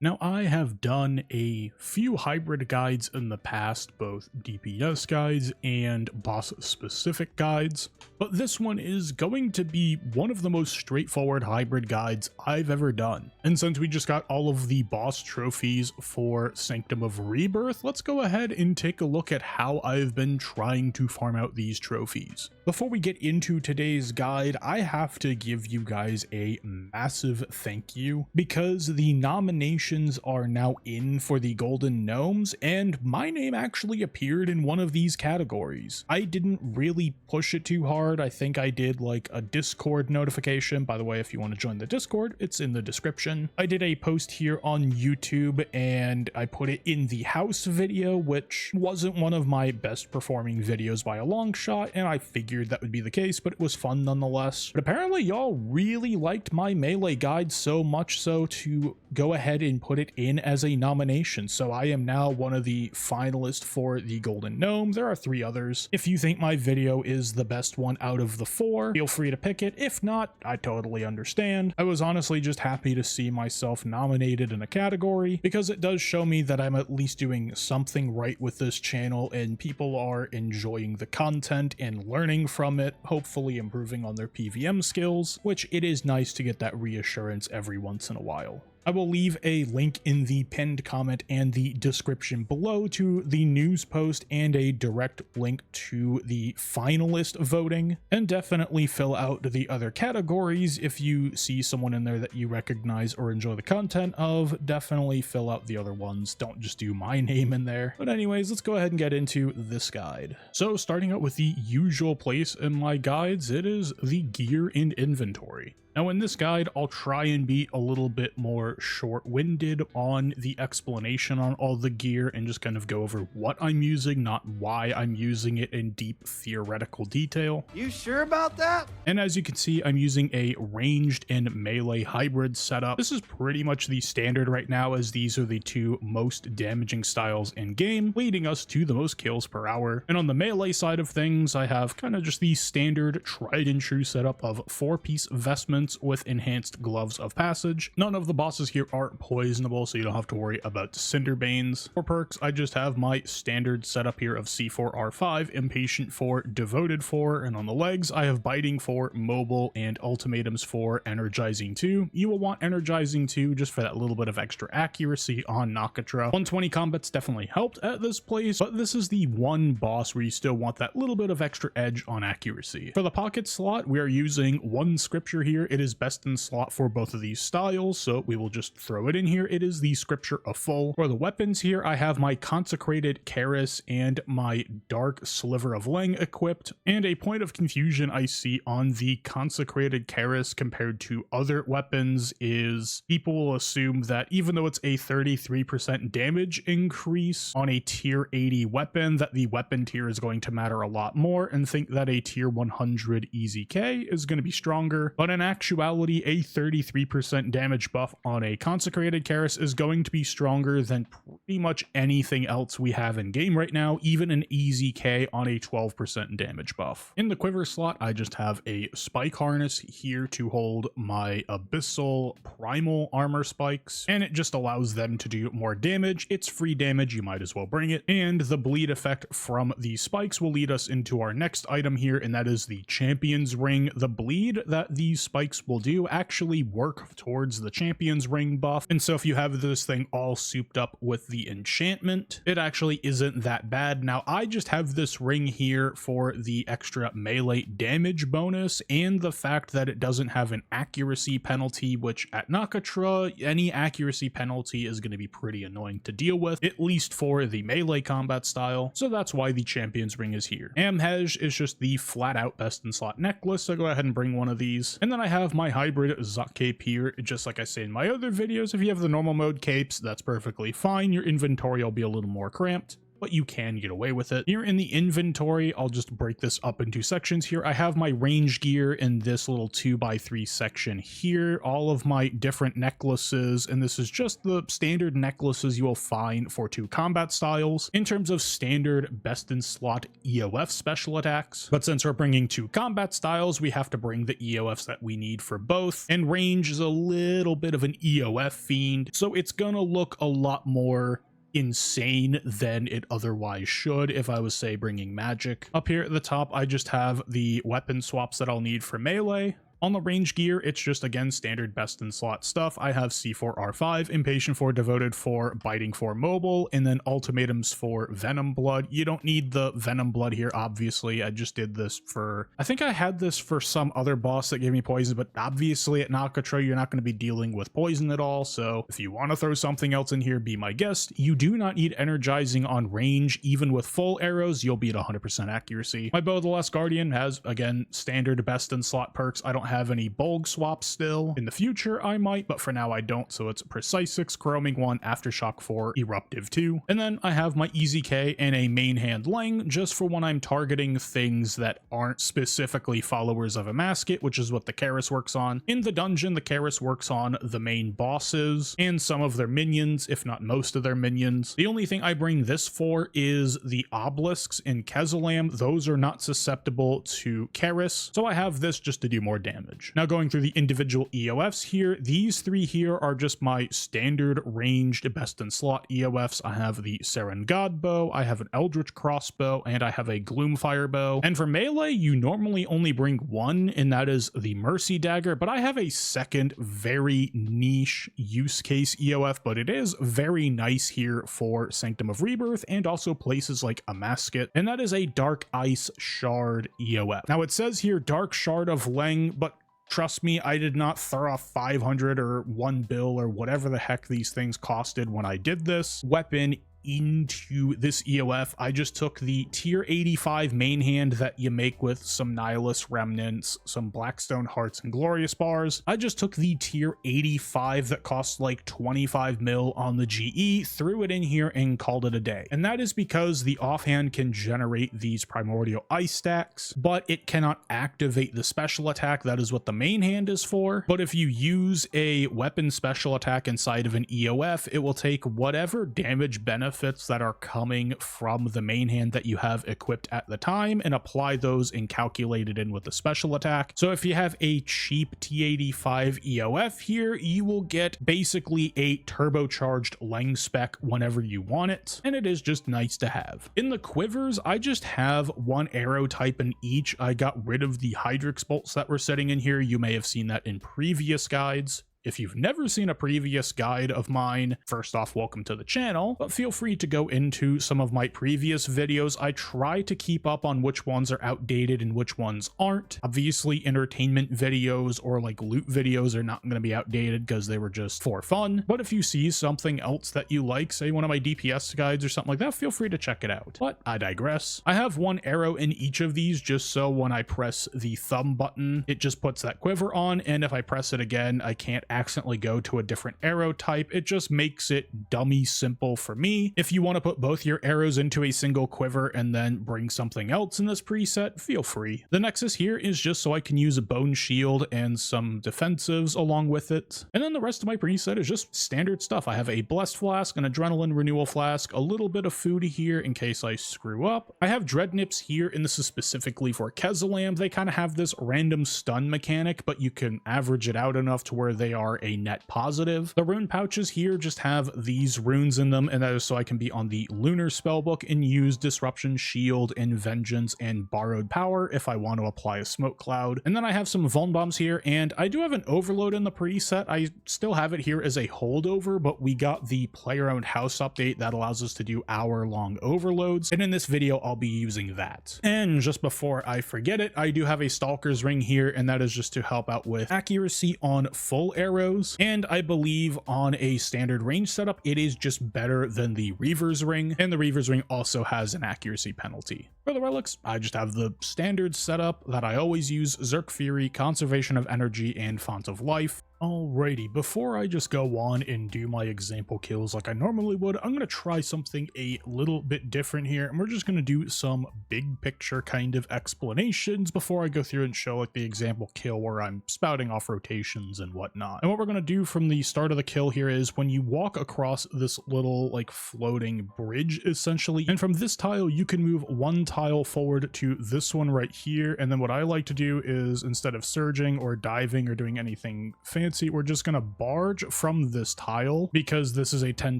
Now, I have done a few hybrid guides in the past, both DPS guides and boss-specific guides, but this one is going to be one of the most straightforward hybrid guides I've ever done. And since we just got all of the boss trophies for Sanctum of Rebirth, let's go ahead and take a look at how I've been trying to farm out these trophies. Before we get into today's guide, I have to give you guys a massive thank you because the nominations are now in for the Golden Gnomes, and my name actually appeared in one of these categories. I didn't really push it too hard. I think I did like a Discord notification. By the way, if you want to join the Discord, it's in the description. I did a post here on YouTube and I put it in the house video, which wasn't one of my best performing videos by a long shot, and I figured that would be the case, but it was fun nonetheless. But apparently y'all really liked my melee guide so much so to go ahead and put it in as a nomination. So I am now one of the finalists for the Golden Gnome. There are 3 others. If you think my video is the best one out of the 4, feel free to pick it. If not, I totally understand. I was honestly just happy to see myself nominated in a category because it does show me that I'm at least doing something right with this channel and people are enjoying the content and learning from it, hopefully improving on their PVM skills, which it is nice to get that reassurance every once in a while. I will leave a link in the pinned comment and the description below to the news post and a direct link to the finalist voting, and definitely fill out the other categories. If you see someone in there that you recognize or enjoy the content of, definitely fill out the other ones. Don't just do my name in there. But anyways, let's go ahead and get into this guide. So starting out with the usual place in my guides, it is the gear and inventory. Now in this guide, I'll try and be a little bit more short-winded on the explanation on all the gear and just kind of go over what I'm using, not why I'm using it in deep theoretical detail. You sure about that? And as you can see, I'm using a ranged and melee hybrid setup. This is pretty much the standard right now, as these are the 2 most damaging styles in game, leading us to the most kills per hour. And on the melee side of things, I have kind of just the standard tried and true setup of 4-piece vestments with enhanced gloves of passage. None of the bosses here are poisonable, so you don't have to worry about Cinderbanes. For perks, I just have my standard setup here of C4, R5, Impatient 4, Devoted 4, and on the legs, I have Biting 4, Mobile, and Ultimatums 4, Energizing 2. You will want Energizing 2 just for that little bit of extra accuracy on Nakatra. 120 combat's definitely helped at this place, but this is the one boss where you still want that little bit of extra edge on accuracy. For the pocket slot, we are using 1 scripture here. It is best in slot for both of these styles, so we will just throw it in here. It is the Scripture of Full. For the weapons here, I have my Consecrated Keris and my Dark Sliver of Leng equipped, and a point of confusion I see on the Consecrated Keris compared to other weapons is people will assume that even though it's a 33% damage increase on a tier 80 weapon, that the weapon tier is going to matter a lot more, and think that a tier 100 Easy K is going to be stronger, but in actuality, a 33% damage buff on a Consecrated Keris is going to be stronger than pretty much anything else we have in game right now, even an Easy K on a 12% damage buff. In the quiver slot, I just have a spike harness here to hold my Abyssal Primal armor spikes, and it just allows them to do more damage. It's free damage, you might as well bring it, and the bleed effect from the spikes will lead us into our next item here, and that is the Champion's Ring. The bleed that these spikes will do actually work towards the Champion's Ring buff, and so if you have this thing all souped up with the enchantment, it actually isn't that bad. Now I just have this ring here for the extra melee damage bonus and the fact that it doesn't have an accuracy penalty, which at Nakatra, any accuracy penalty is going to be pretty annoying to deal with, at least for the melee combat style, so that's why the Champion's Ring is here. Amhej is just the flat out best in slot necklace, so go ahead and bring one of these. And then I have my hybrid Zuk cape here. Just like I say in my other videos, if you have the normal mode capes, that's perfectly fine. Your inventory will be a little more cramped. but you can get away with it. Here in the inventory, I'll just break this up into sections here. I have my range gear in this little 2x3 section here, all of my different necklaces, and this is just the standard necklaces you will find for 2 combat styles in terms of standard best in slot EOF special attacks. But since we're bringing 2 combat styles, we have to bring the EOFs that we need for both, and range is a little bit of an EOF fiend, so it's gonna look a lot more insane than it otherwise should if I was, say, bringing magic. Up here at the top, I just have the weapon swaps that I'll need for melee. On the range gear, it's just, again, standard best in slot stuff. I have C4R5, Impatient 4, Devoted 4, Biting 4, Mobile, and then ultimatums for Venom Blood. You don't need the Venom Blood here, obviously. I just did this for, I think I had this for some other boss that gave me poison, but obviously at Nakatra, you're not going to be dealing with poison at all. So if you want to throw something else in here, be my guest. You do not need energizing on range. Even with full arrows, you'll be at 100% accuracy. My Bow of the Last Guardian has, again, standard best in slot perks. I don't have any bulk swaps still. In the future I might, but for now I don't. So it's Precise 6, Chroming 1, Aftershock 4, Eruptive 2. And then I have my Easy K and a main hand Lang just for when I'm targeting things that aren't specifically followers of a Masket, which is what the Karis works on. In the dungeon, the Karis works on the main bosses and some of their minions, if not most of their minions. The only thing I bring this for is the obelisks in Kezalam. Those are not susceptible to Karis, so I have this just to do more damage. Now going through the individual EOFs here, these 3 here are just my standard ranged best in slot EOFs. I have the Seren God bow, I have an Eldritch crossbow, and I have a Gloomfire bow. And for melee, you normally only bring 1, and that is the Mercy Dagger, but I have a second very niche use case EOF, but it is very nice here for Sanctum of Rebirth and also places like a Masket, and that is a Dark Ice Shard EOF. Now it says here Dark Shard of Leng, but trust me, I did not throw off 500 or 1 bill or whatever the heck these things costed when I did this weapon into this EOF. I just took the tier 85 main hand that you make with some Nihilus remnants, some Blackstone hearts and glorious bars. I just took the tier 85 that costs like 25 mil on the GE, threw it in here and called it a day. And that is because the offhand can generate these primordial ice stacks, but it cannot activate the special attack. That is what the main hand is for. But if you use a weapon special attack inside of an EOF, it will take whatever damage benefits that are coming from the main hand that you have equipped at the time and apply those and calculate it in with the special attack. So if you have a cheap T85 EOF here, you will get basically a turbocharged Leng spec whenever you want it, and it is just nice to have. In the quivers, I just have 1 arrow type in each. I got rid of the Hydrix bolts that were sitting in here. You may have seen that in previous guides. If you've never seen a previous guide of mine, first off, welcome to the channel, but feel free to go into some of my previous videos. I try to keep up on which ones are outdated and which ones aren't. Obviously, entertainment videos or like loot videos are not going to be outdated because they were just for fun. But if you see something else that you like, say one of my DPS guides or something like that, feel free to check it out. But I digress. I have 1 arrow in each of these just so when I press the thumb button, it just puts that quiver on, and if I press it again, I can't accidentally go to a different arrow type. It just makes it dummy simple for me. If you want to put both your arrows into a single quiver and then bring something else in this preset, feel free. The Nexus here is just so I can use a Bone Shield and some defensives along with it. And then the rest of my preset is just standard stuff. I have a Blessed Flask, an Adrenaline Renewal Flask, a little bit of food here in case I screw up. I have Dread Nips here, and this is specifically for Kezalam. They kind of have this random stun mechanic, but you can average it out enough to where they are a net positive. The rune pouches here just have these runes in them, and that is so I can be on the Lunar spellbook and use Disruption, Shield, and Vengeance and Borrowed Power if I want to apply a Smoke Cloud. And then I have some Vuln Bombs here, and I do have an Overload in the preset. I still have it here as a holdover, but we got the player-owned house update that allows us to do hour-long overloads, and in this video I'll be using that. And just before I forget it, I do have a Stalker's Ring here, and that is just to help out with accuracy on full arrows, and I believe on a standard range setup it is just better than the Reaver's Ring, and the Reaver's Ring also has an accuracy penalty. For the relics, I just have the standard setup that I always use: Zerk Fury, Conservation of Energy, and Font of Life. Alrighty, before I just go on and do my example kills like I normally would, I'm going to try something a little bit different here, and we're just going to do some big picture kind of explanations before I go through and show like the example kill where I'm spouting off rotations and whatnot. And what we're going to do from the start of the kill here is when you walk across this little like floating bridge essentially, and from this tile you can move one tile forward to this one right here, and then what I like to do is instead of surging or diving or doing anything fancy, we're just going to barge from this tile because this is a 10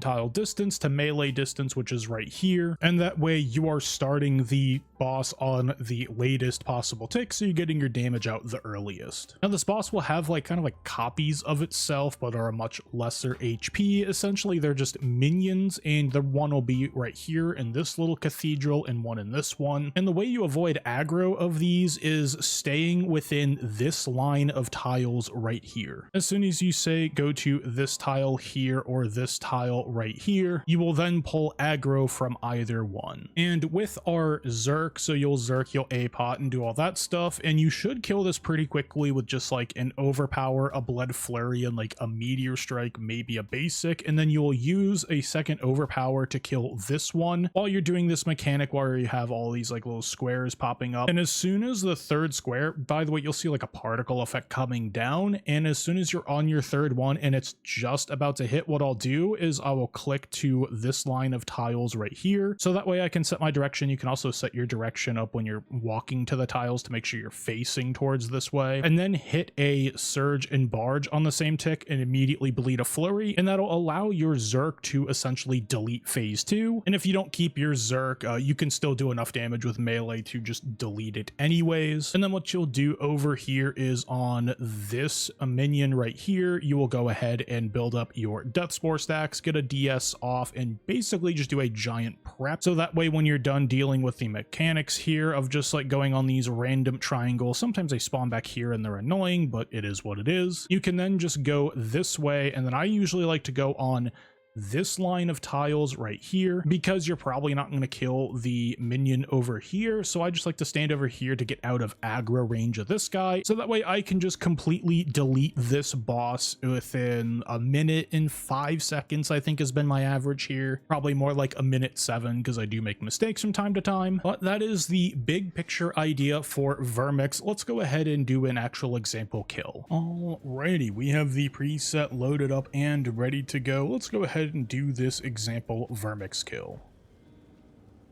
tile distance to melee distance, which is right here, and that way you are starting the boss on the latest possible tick, so you're getting your damage out the earliest. Now this boss will have like kind of like copies of itself but are a much lesser HP. Essentially they're just minions, and the one will be right here in this little cathedral and one in this one, and the way you avoid aggro of these is staying within this line of tiles right here. As soon as you say go to this tile here or this tile right here, you will then pull aggro from either one. And with our Zerk, so you'll Zerk, you'll A-pot and do all that stuff, and you should kill this pretty quickly with just like an overpower, a blood flurry, and like a meteor strike, maybe a basic, and then you'll use a second overpower to kill this one while you're doing this mechanic where you have all these like little squares popping up. And as soon as the third square, by the way, you'll see like a particle effect coming down, and as soon as you're on your third one and it's just about to hit, what I'll do is I will click to this line of tiles right here, so that way I can set my direction. You can also set your direction up when you're walking to the tiles to make sure you're facing towards this way, and then hit a surge and barge on the same tick and immediately bleed a flurry, and that'll allow your Zerk to essentially delete phase 2. And if you don't keep your Zerk, you can still do enough damage with melee to just delete it anyways. And then what you'll do over here is on this minion right here, you will go ahead and build up your death spore stacks, get a DS off, and basically just do a giant prep, so that way when you're done dealing with the mechanics here of just like going on these random triangles, sometimes they spawn back here and they're annoying, but it is what it is, you can then just go this way. And then I usually like to go on this line of tiles right here because you're probably not going to kill the minion over here, so I just like to stand over here to get out of aggro range of this guy, so that way I can just completely delete this boss within a minute and 5 seconds. I think has been my average here, probably more like a minute 7 because I do make mistakes from time to time, but that is the big picture idea for Vermyx. Let's go ahead and do an actual example kill. Alrighty, we have the preset loaded up and ready to go. Let's go ahead and do this example Vermyx kill.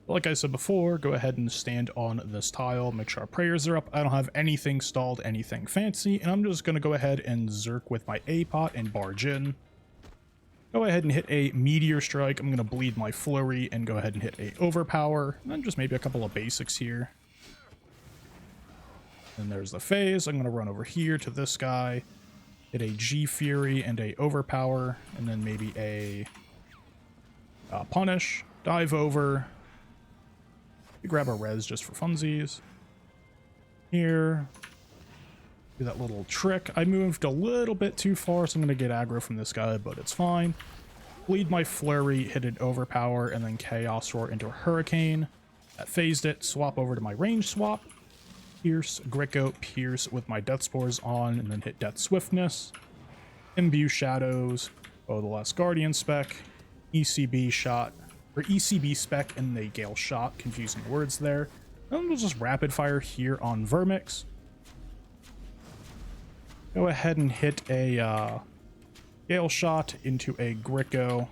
Like I said before, go ahead and stand on this tile, make sure our prayers are up. I don't have anything stalled, anything fancy, and I'm just going to go ahead and Zerk with my A-pot and barge in. Go ahead and hit a meteor strike. I'm going to bleed my flurry and go ahead and hit a overpower, and then just maybe a couple of basics here. And there's the phase. I'm going to run over here to this guy, hit a G Fury and a overpower, and then maybe a punish, dive over, grab a res just for funsies. Here, do that little trick. I moved a little bit too far, so I'm going to get aggro from this guy, but it's fine. Bleed my flurry, hit an overpower, and then chaos roar into a hurricane. That phased it. Swap over to my range swap. Pierce, Greco, Pierce with my Death Spores on, and then hit Death Swiftness. Imbue Shadows, the Last Guardian spec, ECB shot, or ECB spec and the Gale shot, confusing words there. And we'll just rapid fire here on Vermyx. Go ahead and hit a Gale shot into a Greco,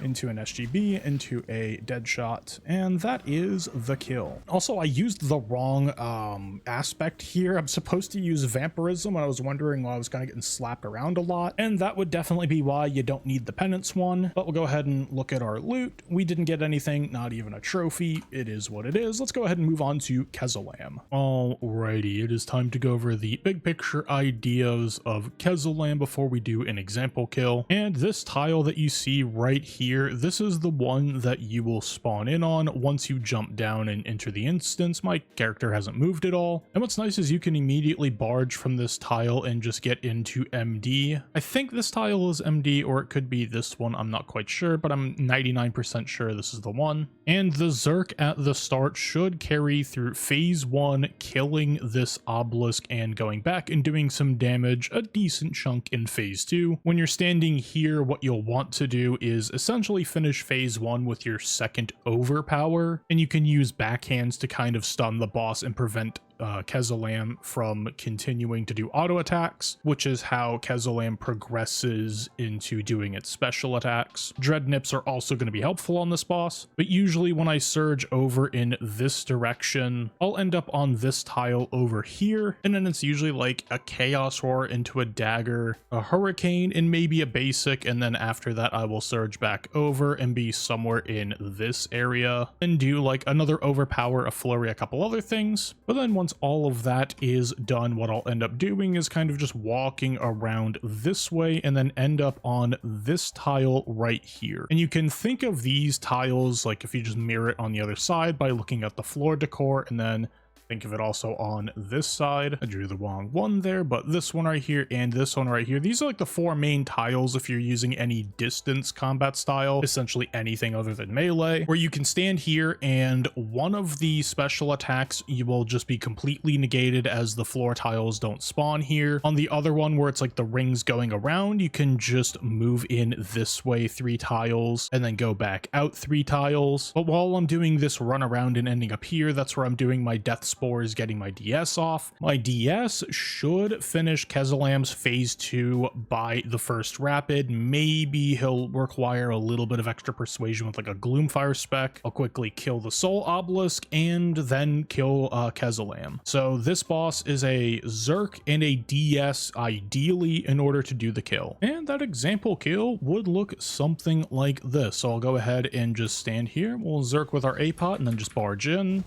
into an SGB, into a dead shot, and that is the kill. Also, I used the wrong aspect here. I'm supposed to use vampirism, and I was wondering why I was kind of getting slapped around a lot, and that would definitely be why you don't need the penance one. But we'll go ahead and look at our loot. We didn't get anything, not even a trophy. It is what it is. Let's go ahead and move on to Kezalam. Alrighty, it is time to go over the big picture ideas of Kezalam before we do an example kill. And this tile that you see right here here, this is the one that you will spawn in on once you jump down and enter the instance. My character hasn't moved at all. And what's nice is you can immediately barge from this tile and just get into MD. I think this tile is MD, or it could be this one. I'm not quite sure, but I'm 99% sure this is the one. And the Zerk at the start should carry through phase 1, killing this obelisk and going back and doing some damage, a decent chunk in phase 2. When you're standing here, what you'll want to do is essentially finish phase 1 with your second overpower, and you can use backhands to kind of stun the boss and prevent Kezalam from continuing to do auto attacks, which is how Kezalam progresses into doing its special attacks. Dread Nips are also going to be helpful on this boss, but usually when I surge over in this direction, I'll end up on this tile over here, and then it's usually like a Chaos Roar into a dagger, a hurricane, and maybe a basic, and then after that I will surge back over and be somewhere in this area and do like another overpower, a flurry, a couple other things. But then once all of that is done, what I'll end up doing is kind of just walking around this way and then end up on this tile right here. And you can think of these tiles like if you just mirror it on the other side by looking at the floor decor, and then think of it also on this side. I drew the wrong one there, but this one right here and this one right here, these are like the 4 main tiles if you're using any distance combat style, essentially anything other than melee, where you can stand here and one of the special attacks you will just be completely negated as the floor tiles don't spawn here. On the other one where it's like the rings going around, you can just move in this way 3 tiles and then go back out 3 tiles. But while I'm doing this run around and ending up here, that's where I'm doing my death spores, getting my DS off. My DS should finish Kezalam's phase 2 by the first rapid. Maybe he'll require a little bit of extra persuasion with like a Gloomfire spec. I'll quickly kill the Soul Obelisk and then kill Kezalam. So this boss is a Zerk and a DS ideally in order to do the kill. And that example kill would look something like this. So I'll go ahead and just stand here. We'll Zerk with our APOT and then just barge in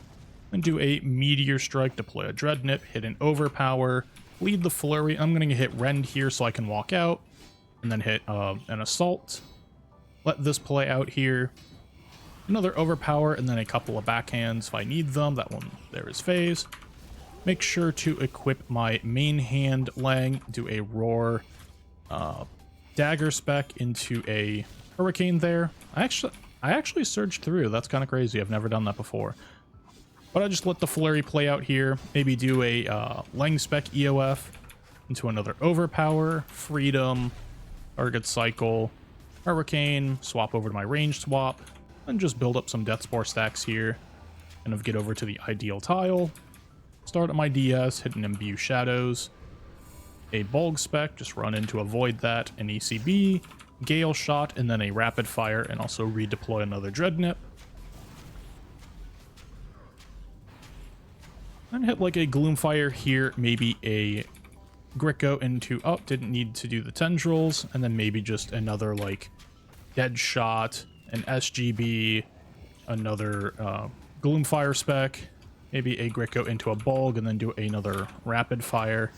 and do a Meteor Strike, deploy a Dread Nip, hit an Overpower, lead the Flurry. I'm going to hit Rend here so I can walk out, and then hit an Assault. Let this play out here. Another Overpower, and then a couple of backhands if I need them. That one there is phase. Make sure to equip my main hand Lang, do a Roar, Dagger spec into a Hurricane there. I actually surged through. That's kind of crazy. I've never done that before. But I just let the Flurry play out here. Maybe do a Lang spec EOF into another Overpower, Freedom, Target Cycle, Hurricane, swap over to my range swap, and just build up some Death Spore stacks here. Kind of get over to the ideal tile. Start at my DS, hit an Imbue Shadows, a Bulg spec, just run in to avoid that, an ECB, Gale Shot, and then a Rapid Fire, and also redeploy another Dread Nip. And hit like a Gloomfire here, maybe a Gricko into, oh, didn't need to do the Tendrils, and then maybe just another like Dead Shot, an SGB, another Gloomfire spec, maybe a Gricko into a Bulg, and then do another Rapid Fire.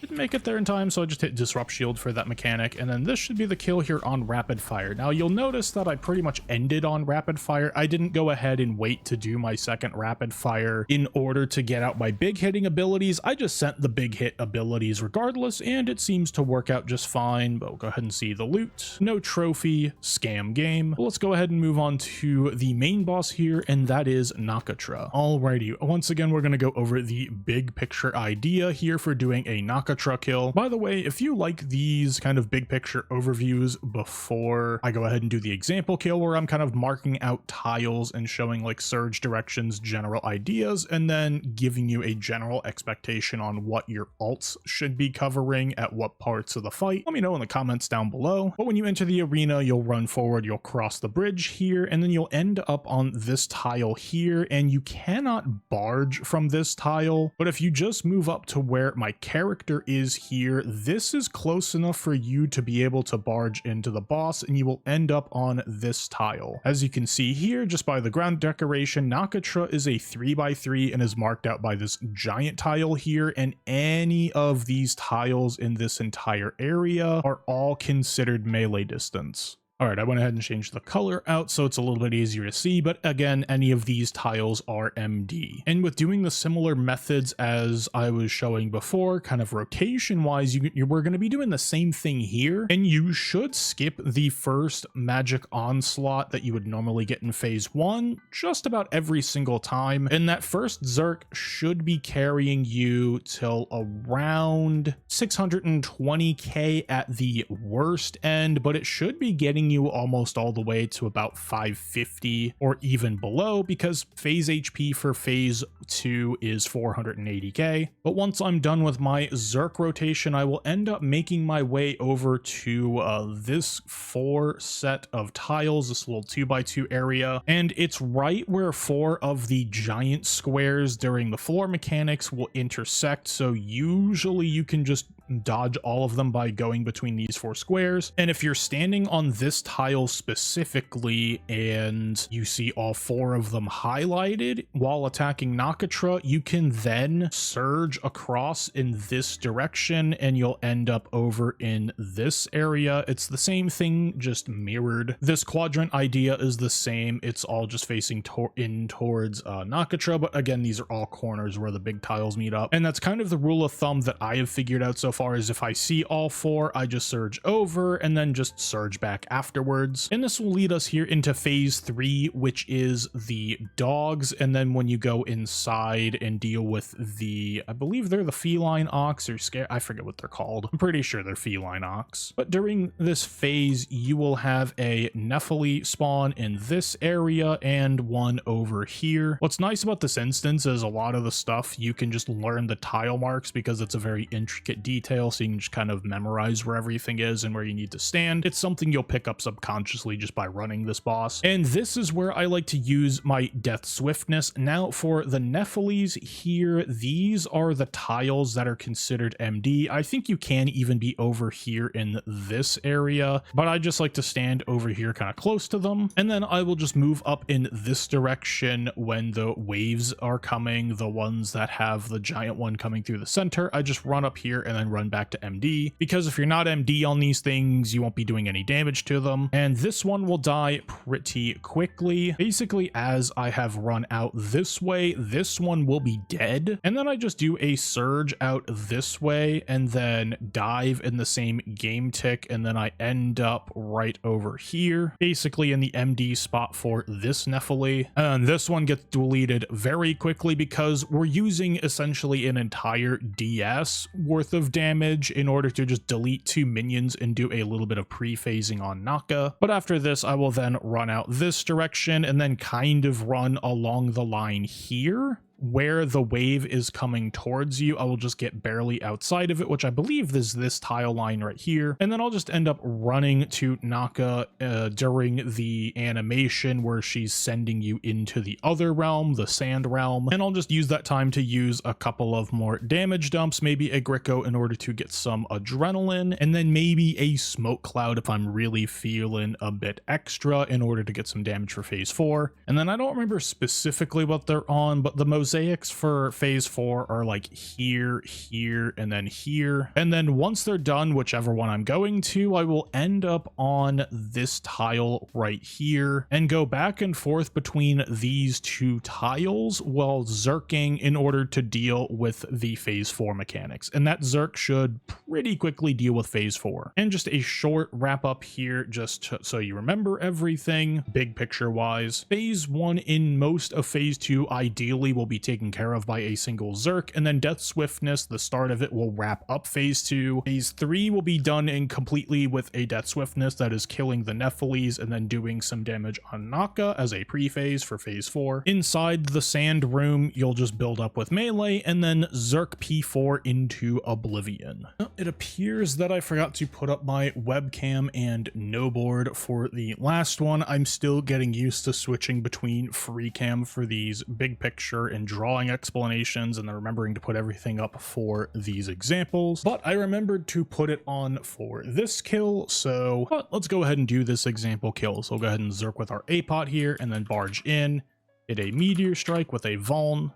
Didn't make it there in time, so I just hit Disrupt Shield for that mechanic, and then this should be the kill here on Rapid Fire. Now, you'll notice that I pretty much ended on Rapid Fire. I didn't go ahead and wait to do my second Rapid Fire in order to get out my big hitting abilities. I just sent the big hit abilities regardless, and it seems to work out just fine, but we'll go ahead and see the loot. No trophy, scam game. Well, let's go ahead and move on to the main boss here, and that is Nakatra. Alrighty, once again, we're going to go over the big picture idea here for doing a Nakatra kill. By the way, if you like these kind of big picture overviews before I go ahead and do the example kill where I'm kind of marking out tiles and showing like surge directions, general ideas, and then giving you a general expectation on what your alts should be covering at what parts of the fight, let me know in the comments down below. But when you enter the arena, you'll run forward, you'll cross the bridge here, and then you'll end up on this tile here, and you cannot barge from this tile. But if you just move up to where my character is here, this is close enough for you to be able to barge into the boss, and you will end up on this tile. As you can see here, just by the ground decoration, Nakatra is a 3x3 and is marked out by this giant tile here, and any of these tiles in this entire area are all considered melee distance. All right, I went ahead and changed the color out so it's a little bit easier to see, but again, any of these tiles are MD. And with doing the similar methods as I was showing before, kind of rotation-wise, we're going to be doing the same thing here, and you should skip the first magic onslaught that you would normally get in phase 1 just about every single time, and that first Zerk should be carrying you till around 620k at the worst end, but it should be getting you almost all the way to about 550 or even below, because phase HP for phase 2 is 480k. But once I'm done with my Zerk rotation, I will end up making my way over to this 4 set of tiles, this little 2x2 area, and it's right where 4 of the giant squares during the floor mechanics will intersect, so usually you can just dodge all of them by going between these 4 squares. And if you're standing on this tile specifically and you see all 4 of them highlighted while attacking Nakatra, you can then surge across in this direction and you'll end up over in this area. It's the same thing, just mirrored. This quadrant idea is the same. It's all just facing in towards Nakatra, but again, these are all corners where the big tiles meet up. And that's kind of the rule of thumb that I have figured out so far, is if I see all 4, I just surge over and then just surge back afterwards. And this will lead us here into phase 3, which is the dogs. And then when you go inside and deal with the, I believe they're the feline ox or I forget what they're called. I'm pretty sure they're feline ox. But during this phase, you will have a Nephili spawn in this area and one over here. What's nice about this instance is a lot of the stuff you can just learn the tile marks because it's a very intricate detail, so you can just kind of memorize where everything is and where you need to stand. It's something you'll pick up subconsciously just by running this boss. And this is where I like to use my death swiftness. Now for the Nephilis here, these are the tiles that are considered MD. I think you can even be over here in this area, but I just like to stand over here kind of close to them. And then I will just move up in this direction when the waves are coming, the ones that have the giant one coming through the center. I just run up here and then run back to MD, because if you're not MD on these things, you won't be doing any damage to them. And this one will die pretty quickly. Basically, as I have run out this way, this one will be dead. And then I just do a surge out this way and then dive in the same game tick. And then I end up right over here, basically in the MD spot for this Nephili. And this one gets deleted very quickly because we're using essentially an entire DS worth of damage in order to just delete 2 minions and do a little bit of pre-phasing on Naka. But after this, I will then run out this direction and then kind of run along the line here. Where the wave is coming towards you, I will just get barely outside of it, which I believe is this tile line right here. And then I'll just end up running to Naka during the animation where she's sending you into the other realm, the sand realm. And I'll just use that time to use a couple of more damage dumps, maybe a Gricko in order to get some adrenaline, and then maybe a smoke cloud if I'm really feeling a bit extra in order to get some damage for phase 4. And then I don't remember specifically what they're on, but the mosaics for phase 4 are like here, here, and then here. And then once they're done, whichever one I'm going to, I will end up on this tile right here and go back and forth between these 2 tiles while zerking in order to deal with the phase 4 mechanics. And that zerk should pretty quickly deal with phase 4. And just a short wrap up here, just so you remember everything, big picture wise. Phase 1 in most of phase 2 ideally will be taken care of by a single zerk, and then death swiftness, the start of it, will wrap up phase 2. Phase 3 will be done in completely with a death swiftness that is killing the Nephilis and then doing some damage on Naka as a pre-phase for phase 4. Inside the sand room, you'll just build up with melee and then zerk P4 into oblivion. It appears that I forgot to put up my webcam and no board for the last one. I'm still getting used to switching between free cam for these big picture and drawing explanations, and then remembering to put everything up for these examples, but I remembered to put it on for this kill, so let's go ahead and do this example kill. So we'll go ahead and zerk with our APOT here and then barge in, hit a meteor strike with a Vuln,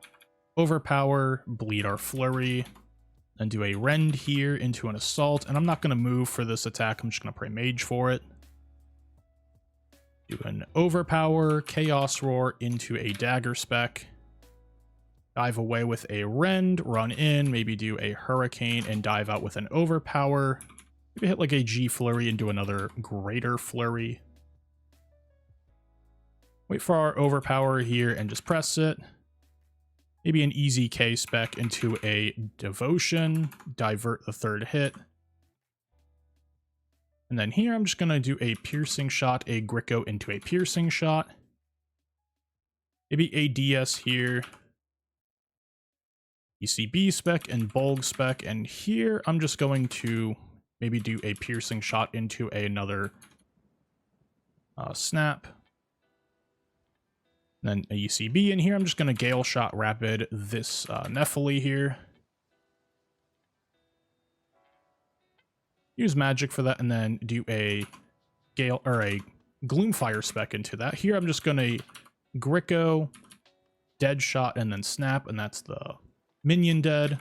overpower, bleed our flurry, and do a rend here into an assault. And I'm not going to move for this attack, I'm just going to pray mage for it. Do an overpower, chaos roar into a dagger spec. Dive away with a rend, run in, maybe do a hurricane and dive out with an overpower. Maybe hit like a G flurry and do another greater flurry. Wait for our overpower here and just press it. Maybe an easy K spec into a devotion, divert the third hit. And then here I'm just going to do a piercing shot, a Gricko into a piercing shot. Maybe a DS here. ECB spec and bulk spec. And here I'm just going to maybe do a piercing shot into another snap. And then a ECB in here. I'm just going to Gale Shot Rapid this Nephili here. Use magic for that and then do a Gale or a Gloomfire spec into that. Here I'm just going to Gricko, Dead Shot, and then Snap, and that's the minion dead.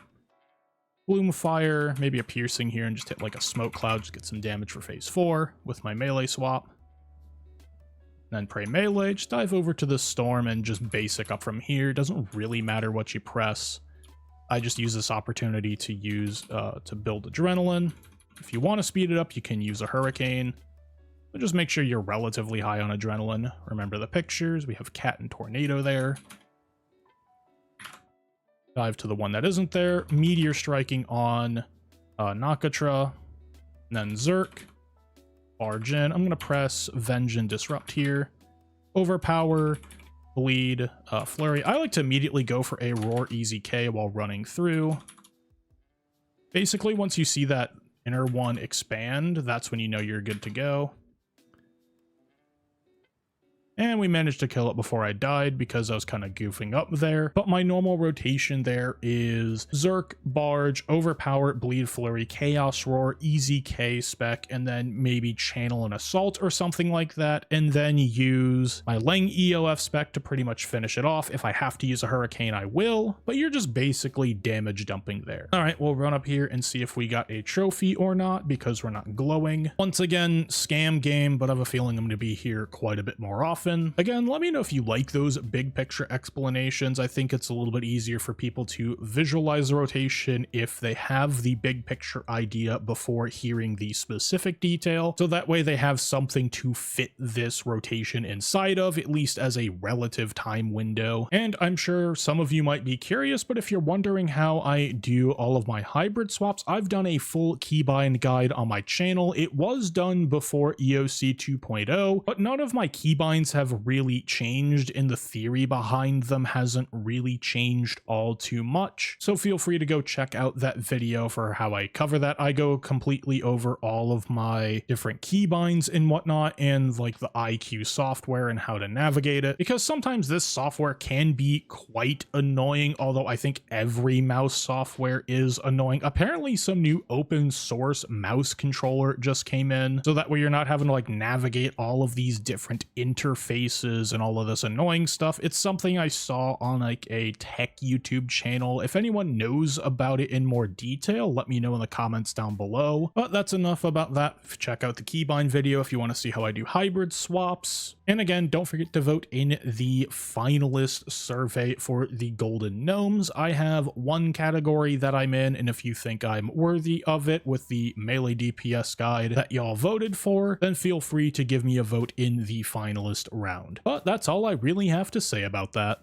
Gloomfire, maybe a piercing here and just hit like a smoke cloud, just get some damage for phase 4 with my melee swap. Then pray melee, just dive over to the storm and just basic up from here. Doesn't really matter what you press. I just use this opportunity to use to build adrenaline. If you want to speed it up, you can use a hurricane. But just make sure you're relatively high on adrenaline. Remember the pictures. We have cat and tornado there. Dive to the one that isn't there. Meteor striking on Nakatra. And then Zerk. Barge in. I'm going to press Venge and Disrupt here. Overpower. Bleed. Flurry. I like to immediately go for a Roar Easy K while running through. Basically, once you see that inner one expand, that's when you know you're good to go. And we managed to kill it before I died because I was kind of goofing up there. But my normal rotation there is Zerk, Barge, Overpower, Bleed Flurry, Chaos Roar, Easy K spec, and then maybe Channel an Assault or something like that. And then use my Leng EOF spec to pretty much finish it off. If I have to use a Hurricane, I will. But you're just basically damage dumping there. All right, we'll run up here and see if we got a trophy or not because we're not glowing. Once again, scam game, but I have a feeling I'm going to be here quite a bit more often. Again, let me know if you like those big picture explanations. I think it's a little bit easier for people to visualize the rotation if they have the big picture idea before hearing the specific detail. So that way they have something to fit this rotation inside of, at least as a relative time window. And I'm sure some of you might be curious, but if you're wondering how I do all of my hybrid swaps, I've done a full keybind guide on my channel. It was done before EOC 2.0, but none of my keybinds have really changed, and the theory behind them hasn't really changed all too much. So feel free to go check out that video for how I cover that. I go completely over all of my different keybinds and whatnot, and like the IQ software and how to navigate it, because sometimes this software can be quite annoying, although I think every mouse software is annoying. Apparently some new open source mouse controller just came in, so that way you're not having to like navigate all of these different interfaces and all of this annoying stuff. It's something I saw on like a tech YouTube channel. If anyone knows about it in more detail, let me know in the comments down below. But that's enough about that. Check out the keybind video if you want to see how I do hybrid swaps. And again, don't forget to vote in the finalist survey for the Golden Gnomes. I have one category that I'm in, and if you think I'm worthy of it with the melee DPS guide that y'all voted for, then feel free to give me a vote in the finalist round. But that's all I really have to say about that.